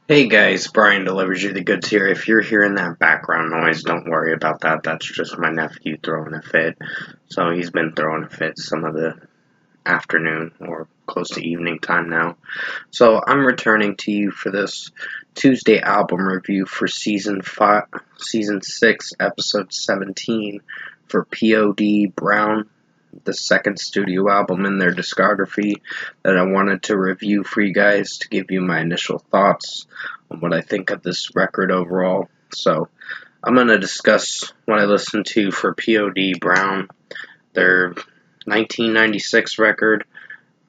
Hey guys, Brian delivers you the goods here. If you're hearing that background noise, don't worry about that. That's just my nephew throwing a fit. So he's been throwing a fit some of the afternoon or close to evening time now. So I'm returning to you for this Tuesday album review for season 6, episode 17 for P.O.D. Brown, the second studio album in their discography that I wanted to review for you guys to give you my initial thoughts on what I think of this record overall. So I'm going to discuss what I listened to for P.O.D. Brown, their 1996 record,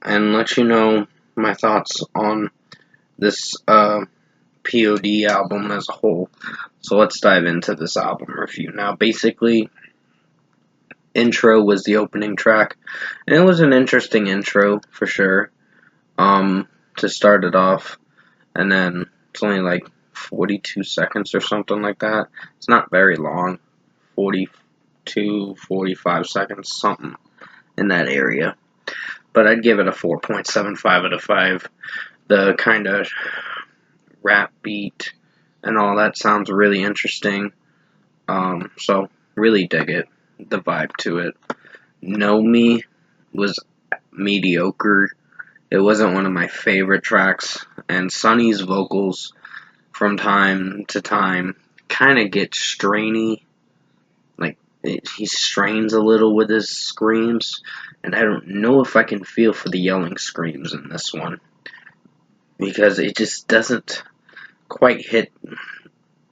and let you know my thoughts on this P.O.D. album as a whole. So let's dive into this album review. Now, basically, Intro was the opening track, and it was an interesting intro for sure. To start it off, and then it's only like 42 seconds or something like that. It's not very long, 42, 45 seconds, something in that area. But I'd give it a 4.75 out of 5. The kind of rap beat and all that sounds really interesting. So really dig it. The vibe to it. Know Me was mediocre. It wasn't one of my favorite tracks, and Sonny's vocals from time to time kind of get strainy. Like, he strains a little with his screams, and I don't know if I can feel for the yelling screams in this one, because it just doesn't quite hit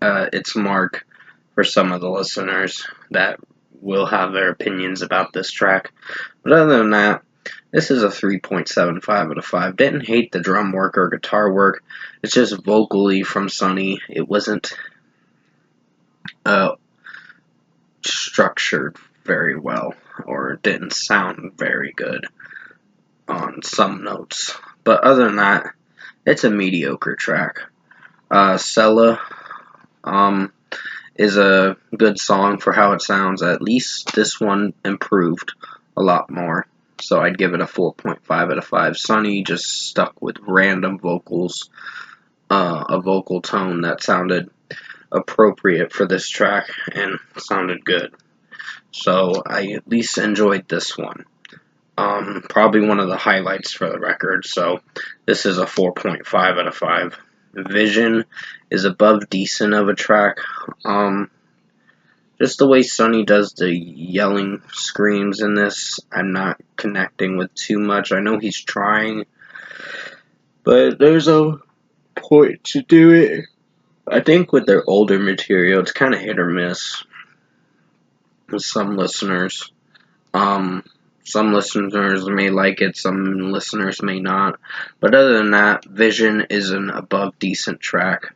its mark for some of the listeners that will have their opinions about this track. But other than that, this is a 3.75 out of 5. Didn't hate the drum work or guitar work. It's just vocally from Sonny, it wasn't structured very well, or didn't sound very good on some notes. But other than that, it's a mediocre track. Sella is a good song for how it sounds. At least this one improved a lot more. So I'd give it a 4.5 out of 5. Sonny just stuck with random vocals, a vocal tone that sounded appropriate for this track and sounded good. So I at least enjoyed this one. Probably one of the highlights for the record. So this is a 4.5 out of 5. Vision is above decent of a track. Just the way Sonny does the yelling screams in this, I'm not connecting with too much. I know he's trying, but there's a point to do it. I think with their older material, it's kind of hit or miss with some listeners. Some listeners may like it, some listeners may not. But other than that, Vision is an above decent track.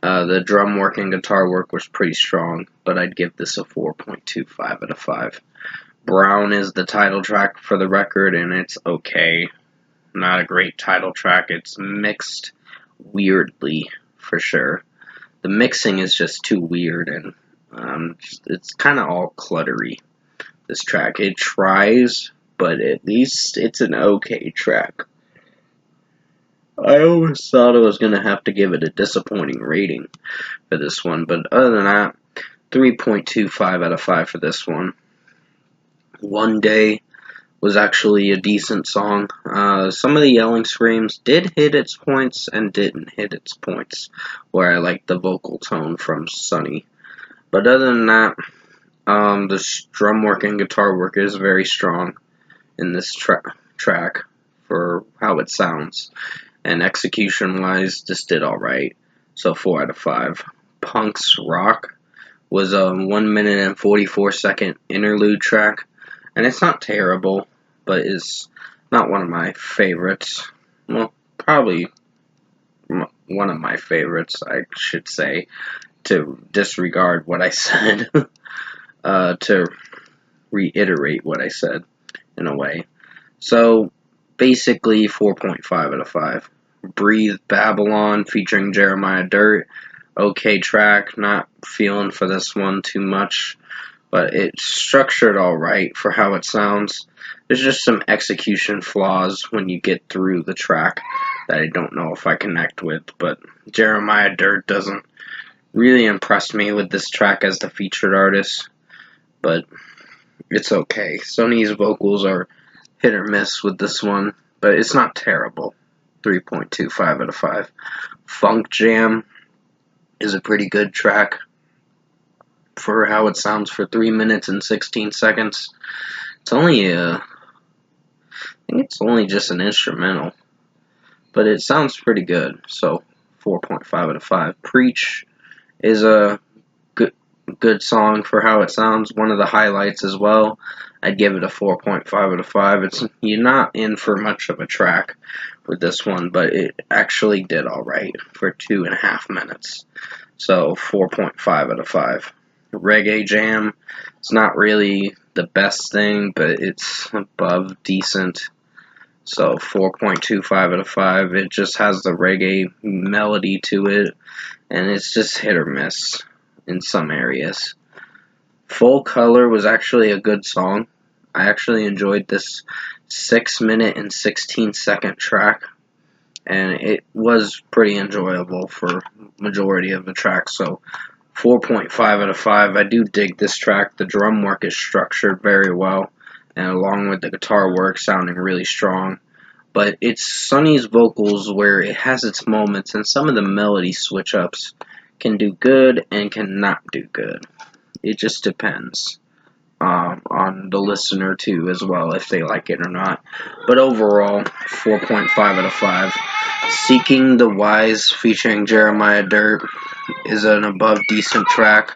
The drum work and guitar work was pretty strong, but I'd give this a 4.25 out of 5. Brown is the title track for the record, and it's okay. Not a great title track. It's mixed weirdly, for sure. The mixing is just too weird, and it's kind of all cluttery, this track. It tries, but at least it's an okay track. I always thought I was going to have to give it a disappointing rating for this one, but other than that, 3.25 out of 5 for this one. One Day was actually a decent song. Some of the yelling screams did hit its points and didn't hit its points, where I liked the vocal tone from Sonny. But other than that, the drum work and guitar work is very strong in this track for how it sounds. And execution-wise, this did alright. So 4 out of 5. Punk's Rock was a 1 minute and 44 second interlude track. And it's not terrible, but it's not one of my favorites. Well, probably one of my favorites, I should say, to disregard what I said, to reiterate what I said, in a way. So, basically, 4.5 out of 5. Breathe Babylon featuring Jeremiah Dirt. Okay track, not feeling for this one too much, but it's structured alright for how it sounds. There's just some execution flaws when you get through the track that I don't know if I connect with. But Jeremiah Dirt doesn't really impress me with this track as the featured artist, but it's okay. Sonny's vocals are hit or miss with this one, but it's not terrible. 3.25 out of 5. Funk Jam is a pretty good track for how it sounds for 3 minutes and 16 seconds. It's only I think it's only just an instrumental, but it sounds pretty good. So 4.5 out of 5. Preach is a good song for how it sounds. One of the highlights as well. I'd give it a 4.5 out of 5. You're not in for much of a track with this one, but it actually did alright for 2.5 minutes. So 4.5 out of 5. Reggae Jam, it's not really the best thing, but it's above decent. So 4.25 out of 5. It just has the reggae melody to it, and it's just hit or miss in some areas. Full Color was actually a good song. I actually enjoyed this 6-minute and 16-second track, and it was pretty enjoyable for majority of the track. So 4.5 out of 5. I do dig this track. The drum work is structured very well, and along with the guitar work sounding really strong. But it's Sonny's vocals where it has its moments, and some of the melody switch-ups can do good and can not do good. It just depends on the listener too as well, if they like it or not. But overall, 4.5 out of 5. Seeking the Wise featuring Jeremiah Dirt is an above decent track.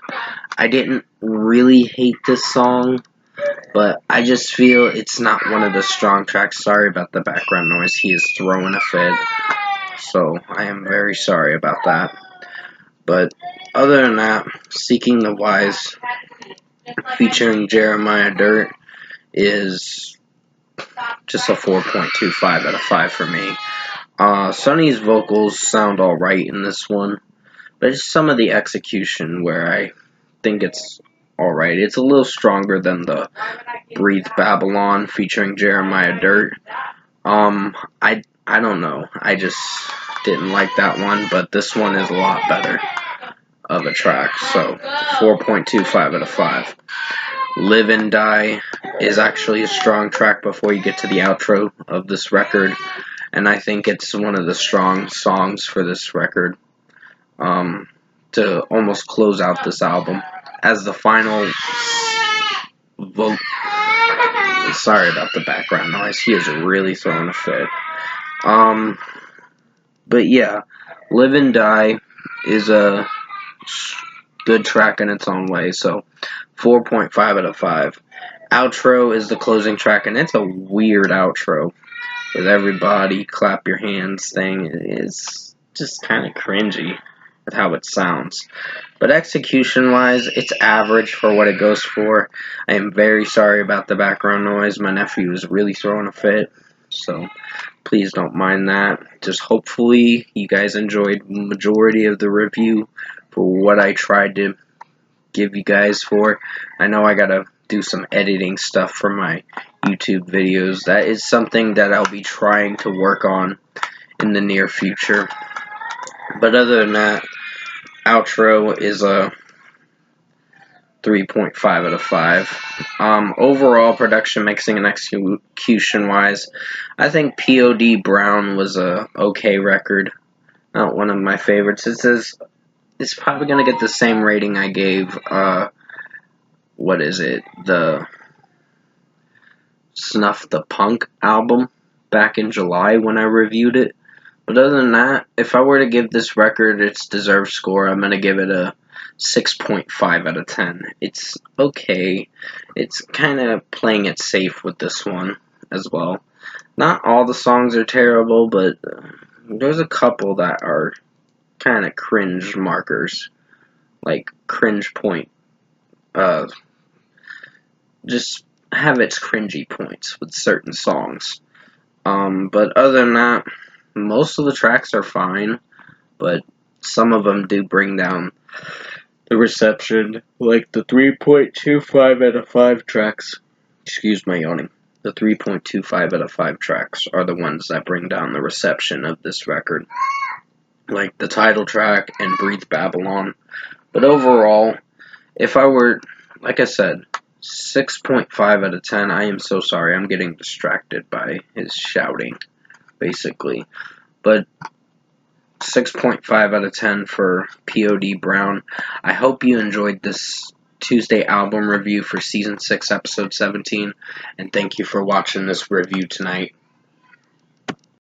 I didn't really hate this song, but I just feel it's not one of the strong tracks. Sorry about the background noise. He is throwing a fit, so I am very sorry about that. But other than that, Seeking the Wise featuring Jeremiah Dirt is just a 4.25 out of 5 for me. Sonny's vocals sound alright in this one, but it's some of the execution where I think it's alright. It's a little stronger than the Breathe Babylon featuring Jeremiah Dirt. I don't know. I just didn't like that one, but this one is a lot better of a track. So 4.25 out of 5. Live and Die is actually a strong track before you get to the outro of this record, and I think it's one of the strong songs for this record to almost close out this album. As the final vote, sorry about the background noise, he is really throwing a fit. But yeah, Live and Die is a good track in its own way, so 4.5 out of 5. Outro is the closing track, and it's a weird outro with everybody clap your hands thing. It's just kind of cringy with how it sounds. But execution-wise, it's average for what it goes for. I am very sorry about the background noise. My nephew is really throwing a fit, so please don't mind that. Just hopefully you guys enjoyed the majority of the review for what I tried to give you guys for. I know I gotta do some editing stuff for my YouTube videos. That is something that I'll be trying to work on in the near future. But other than that, outro is a 3.5 out of 5. Overall production, mixing, and execution wise, I think P.O.D. Brown was a okay record. Not one of my favorites. It's probably gonna get the same rating I gave what is it? The Snuff the Punk album back in July when I reviewed it. But other than that, if I were to give this record its deserved score, I'm gonna give it a 6.5 out of 10. It's okay. It's kind of playing it safe with this one as well. Not all the songs are terrible, but there's a couple that are kind of cringe markers. Like cringe point. Just have its cringy points with certain songs. But other than that, most of the tracks are fine, but some of them do bring down the reception, like the 3.25 out of 5 tracks. Excuse my yawning. The 3.25 out of 5 tracks are the ones that bring down the reception of this record, like the title track and Breathe Babylon. But overall, if I were, like I said, 6.5 out of 10, I am so sorry, I'm getting distracted by his shouting, basically. But 6.5 out of 10 for P.O.D. Brown. I hope you enjoyed this Tuesday album review for Season 6, Episode 17, and thank you for watching this review tonight.